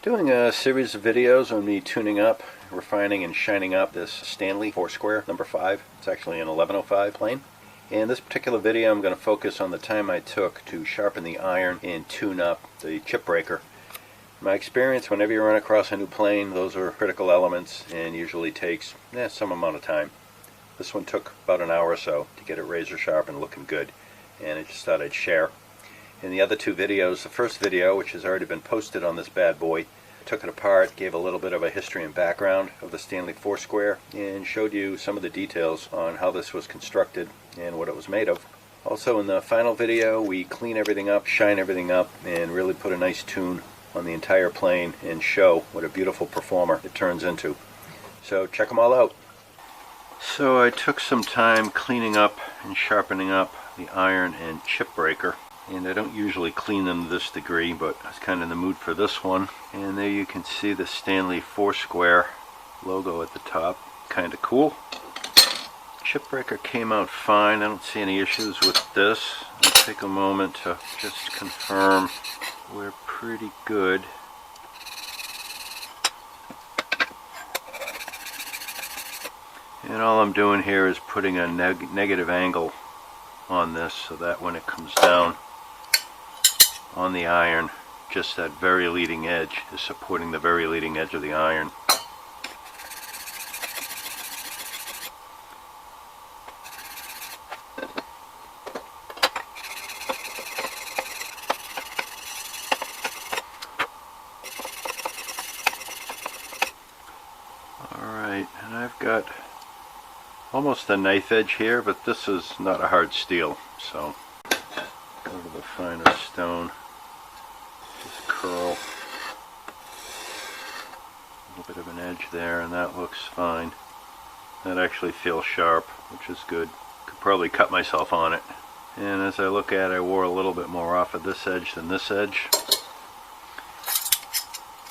Doing a series of videos on me tuning up, refining, and shining up this Stanley 4-square number 5. It's actually an 1105 plane. In this particular video I'm going to focus on the time I took to sharpen the iron and tune up the chip breaker. In my experience, whenever you run across a new plane, those are critical elements and usually takes some amount of time. This one took about an hour or so to get it razor sharp and looking good, and I just thought I'd share. In the other two videos, the first video, which has already been posted on this bad boy, took it apart, gave a little bit of a history and background of the Stanley 4-square, and showed you some of the details on how this was constructed and what it was made of. Also in the final video, we clean everything up, shine everything up, and really put a nice tune on the entire plane and show what a beautiful performer it turns into. So check them all out. So I took some time cleaning up and sharpening up the iron and chip breaker. And I don't usually clean them to this degree, but I was kind of in the mood for this one. And there you can see the Stanley 4-square logo at the top. Kind of cool. Chip breaker came out fine. I don't see any issues with this. I'll take a moment to just confirm we're pretty good. And all I'm doing here is putting a negative angle on this so that when it comes down on the iron, just that very leading edge is supporting the very leading edge of the iron. Alright, and I've got almost a knife edge here, but this is not a hard steel, so go to the finer stone, just curl a little bit of an edge there, and that looks fine. That actually feels sharp, which is good. Could probably cut myself on it. And as I look at it, I wore a little bit more off of this edge than this edge.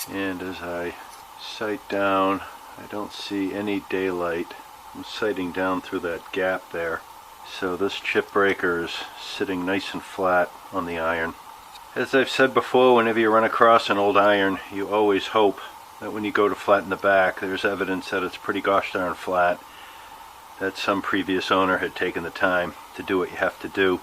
And as I sight down, I don't see any daylight. I'm sighting down through that gap there. So this chip breaker is sitting nice and flat on the iron. As I've said before, whenever you run across an old iron, you always hope that when you go to flatten the back, there's evidence that it's pretty gosh darn flat, that some previous owner had taken the time to do what you have to do.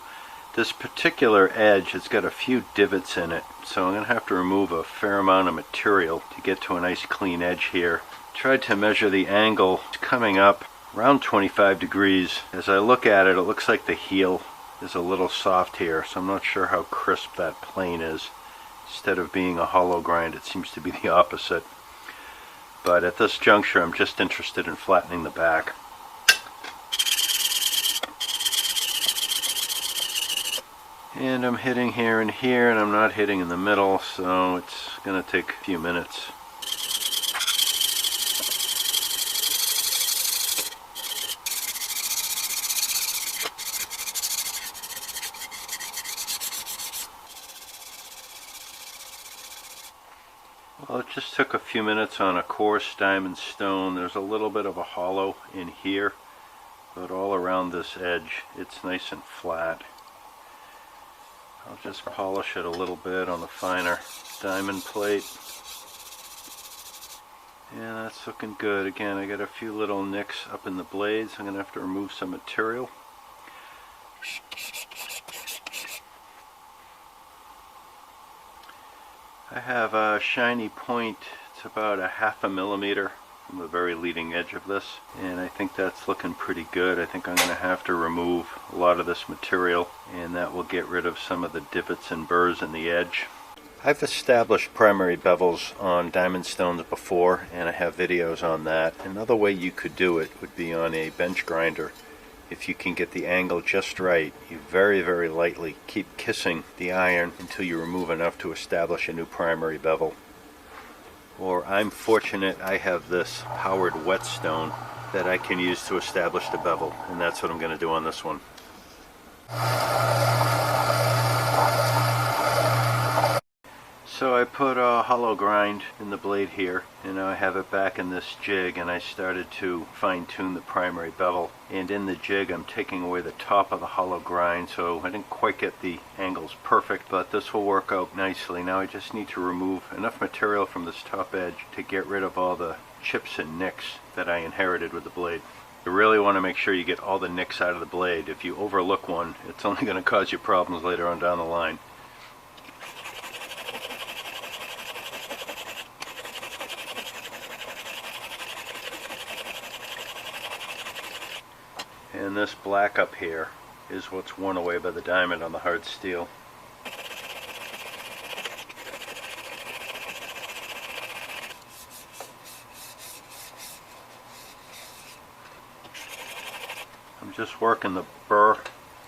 This particular edge has got a few divots in it, so I'm going to have to remove a fair amount of material to get to a nice clean edge here. Tried to measure the angle. It's coming up around 25 degrees. As I look at it, it looks like the heel is a little soft here, so I'm not sure how crisp that plane is. Instead of being a hollow grind, it seems to be the opposite. But at this juncture, I'm just interested in flattening the back. And I'm hitting here and here, and I'm not hitting in the middle, so it's going to take a few minutes. Well, it just took a few minutes on a coarse diamond stone. There's a little bit of a hollow in here, but all around this edge it's nice and flat. I'll just polish it a little bit on the finer diamond plate. Yeah, that's looking good. Again, I got a few little nicks up in the blades. I'm going to have to remove some material. I have a shiny point. It's about a ½ millimeter from the very leading edge of this, and I think that's looking pretty good. I think I'm going to have to remove a lot of this material, and that will get rid of some of the divots and burrs in the edge. I've established primary bevels on diamond stones before, and I have videos on that. Another way you could do it would be on a bench grinder. If you can get the angle just right, you very, very lightly keep kissing the iron until you remove enough to establish a new primary bevel. Or I'm fortunate I have this powered whetstone that I can use to establish the bevel, and that's what I'm going to do on this one. So I put a hollow grind in the blade here, and now I have it back in this jig, and I started to fine-tune the primary bevel. And in the jig I'm taking away the top of the hollow grind, so I didn't quite get the angles perfect, but this will work out nicely. Now I just need to remove enough material from this top edge to get rid of all the chips and nicks that I inherited with the blade. You really want to make sure you get all the nicks out of the blade. If you overlook one, it's only going to cause you problems later on down the line. And this black up here is what's worn away by the diamond on the hard steel. I'm just working the burr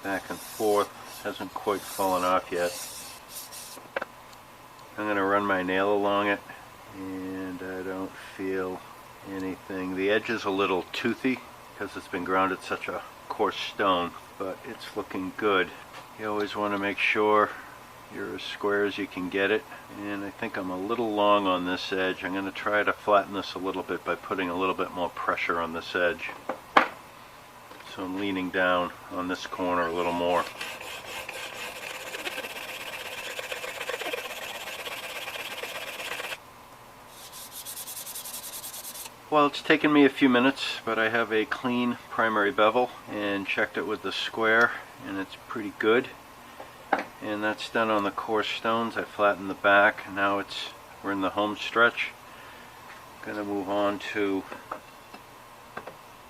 back and forth. Hasn't quite fallen off yet. I'm going to run my nail along it, and I don't feel anything. The edge is a little toothy because it's been ground at such a coarse stone, but it's looking good. You always want to make sure you're as square as you can get it, and I think I'm a little long on this edge. I'm going to try to flatten this a little bit by putting a little bit more pressure on this edge. So I'm leaning down on this corner a little more. Well, it's taken me a few minutes, but I have a clean primary bevel and checked it with the square, and it's pretty good. And that's done on the coarse stones. I flattened the back, and now we're in the home stretch. I'm going to move on to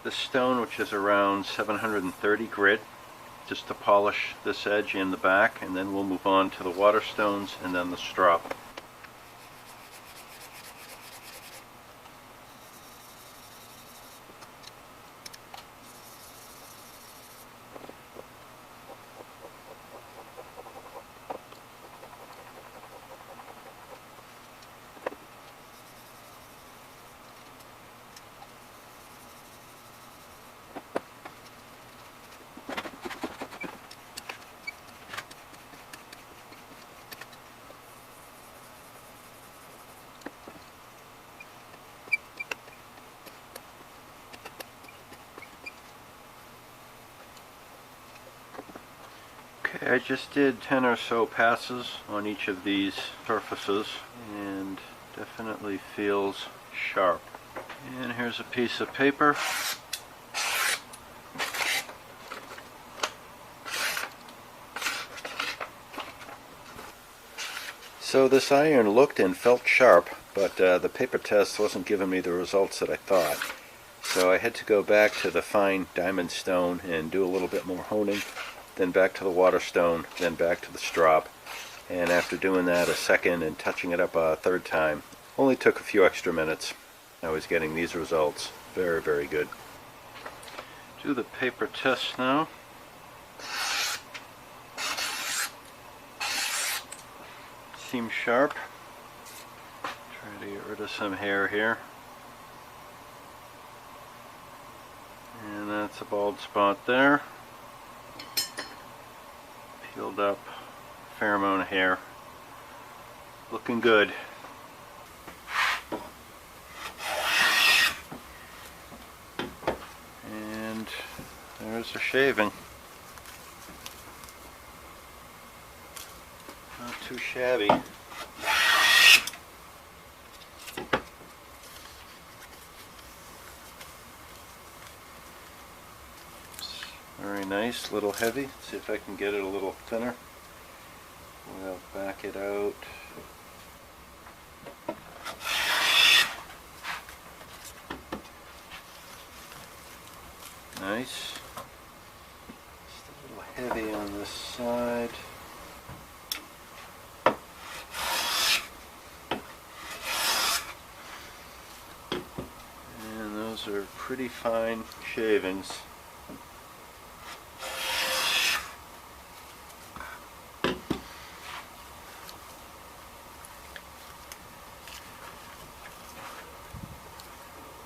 the stone, which is around 730 grit, just to polish this edge and the back, and then we'll move on to the water stones and then the strop. Okay, I just did 10 or so passes on each of these surfaces, and definitely feels sharp. And here's a piece of paper. So this iron looked and felt sharp, but the paper test wasn't giving me the results that I thought. So I had to go back to the fine diamond stone and do a little bit more honing, then back to the water stone, then back to the strop. And after doing that a second and touching it up a third time, only took a few extra minutes. I was getting these results. Very, very good. Do the paper test now. Seems sharp. Try to get rid of some hair here. And that's a bald spot there. Peeled up a fair amount of hair. Looking good. And there's a shaving. Not too shabby. Very nice, a little heavy. Let's see if I can get it a little thinner. We'll back it out. Nice. Just a little heavy on this side. And those are pretty fine shavings.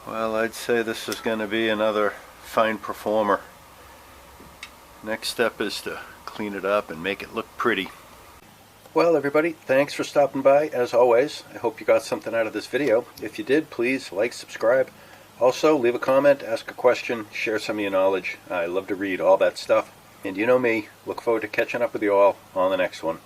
Well, I'd say this is going to be another fine performer. Next step is to clean it up and make it look pretty. Well, everybody, thanks for stopping by. As always, I hope you got something out of this video. If you did, please like, subscribe. Also, leave a comment, ask a question, share some of your knowledge. I love to read all that stuff. And you know me, look forward to catching up with you all on the next one.